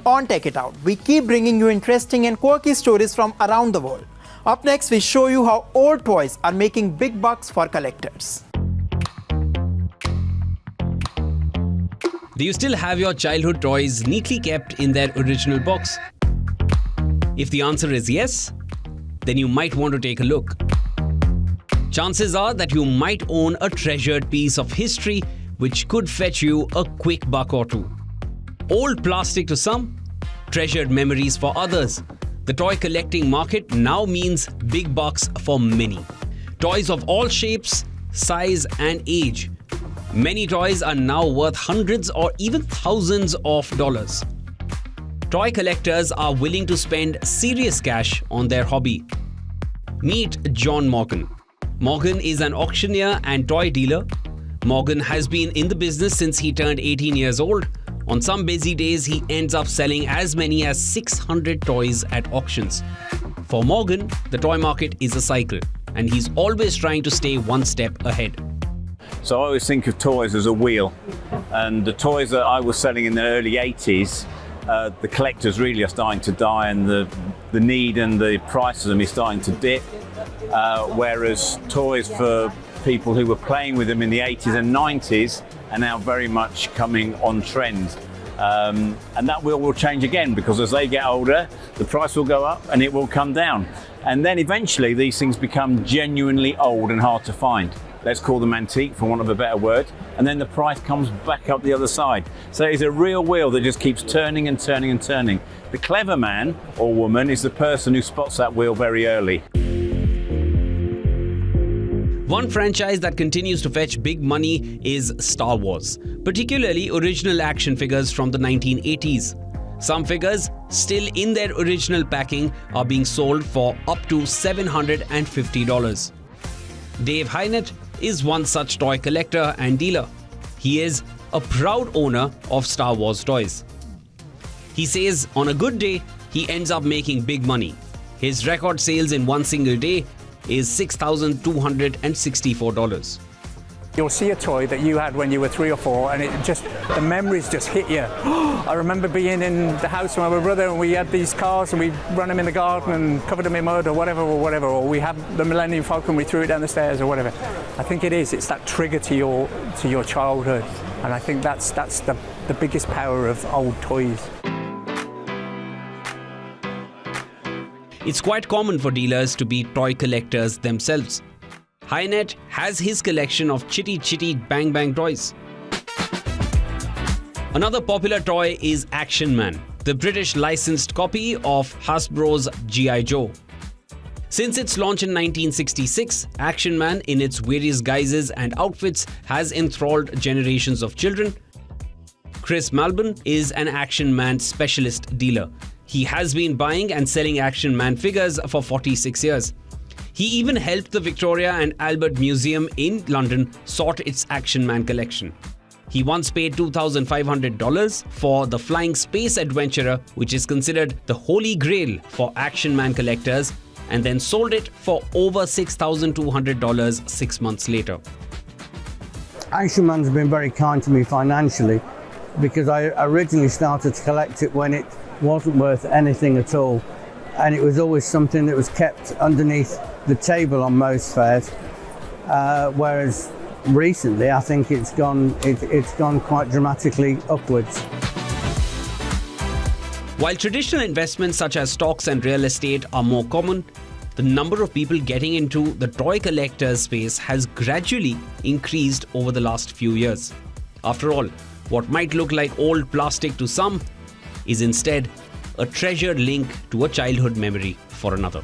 on Tech It Out, we keep bringing you interesting and quirky stories from around the world. Up next, we show you how old toys are making big bucks for collectors. Do you still have your childhood toys neatly kept in their original box? If the answer is yes, then you might want to take a look. Chances are that you might own a treasured piece of history which could fetch you a quick buck or two. Old plastic to some, treasured memories for others. The toy collecting market now means big bucks for many. Toys of all shapes, size and age. Many toys are now worth hundreds or even thousands of dollars. Toy collectors are willing to spend serious cash on their hobby. Meet John Morgan. Morgan is an auctioneer and toy dealer. Morgan has been in the business since he turned 18 years old. On some busy days, he ends up selling as many as 600 toys at auctions. For Morgan, the toy market is a cycle, and he's always trying to stay one step ahead. So I always think of toys as a wheel, and the toys that I was selling in the early 80s, the collectors really are starting to die, and the need and the price of them is starting to dip, whereas toys for people who were playing with them in the 80s and 90s are now very much coming on trend. And that will change again, because as they get older, the price will go up and it will come down. And then eventually these things become genuinely old and hard to find. Let's call them antique, for want of a better word. And then the price comes back up the other side. So it's a real wheel that just keeps turning and turning and turning. The clever man or woman is the person who spots that wheel very early. One franchise that continues to fetch big money is Star Wars, particularly original action figures from the 1980s. Some figures, still in their original packing, are being sold for up to $750. Dave Hynett is one such toy collector and dealer. He is a proud owner of Star Wars toys. He says on a good day, he ends up making big money. His record sales in one single day is $6,264. You'll see a toy that you had when you were 3 or 4, and the memories just hit you. I remember being in the house with my brother, and we had these cars, and we run them in the garden and covered them in mud or whatever, or we had the Millennium Falcon, we threw it down the stairs or whatever. I think it's that trigger to your childhood, and I think that's the biggest power of old toys. It's quite common for dealers to be toy collectors themselves. Hynett has his collection of Chitty Chitty Bang Bang toys. Another popular toy is Action Man, the British licensed copy of Hasbro's G.I. Joe. Since its launch in 1966, Action Man in its various guises and outfits has enthralled generations of children. Chris Malbon is an Action Man specialist dealer. He has been buying and selling Action Man figures for 46 years. He even helped the Victoria and Albert Museum in London sort its Action Man collection. He once paid $2,500 for the Flying Space Adventurer, which is considered the holy grail for Action Man collectors, and then sold it for over $6,200 6 months later. Action Man's been very kind to me financially, because I originally started to collect it when it wasn't worth anything at all, and it was always something that was kept underneath the table on most fairs, whereas recently I think it's gone quite dramatically upwards. While traditional investments such as stocks and real estate are more common, the number of people getting into the toy collector's space has gradually increased over the last few years. After all, what might look like old plastic to some is instead a treasured link to a childhood memory for another.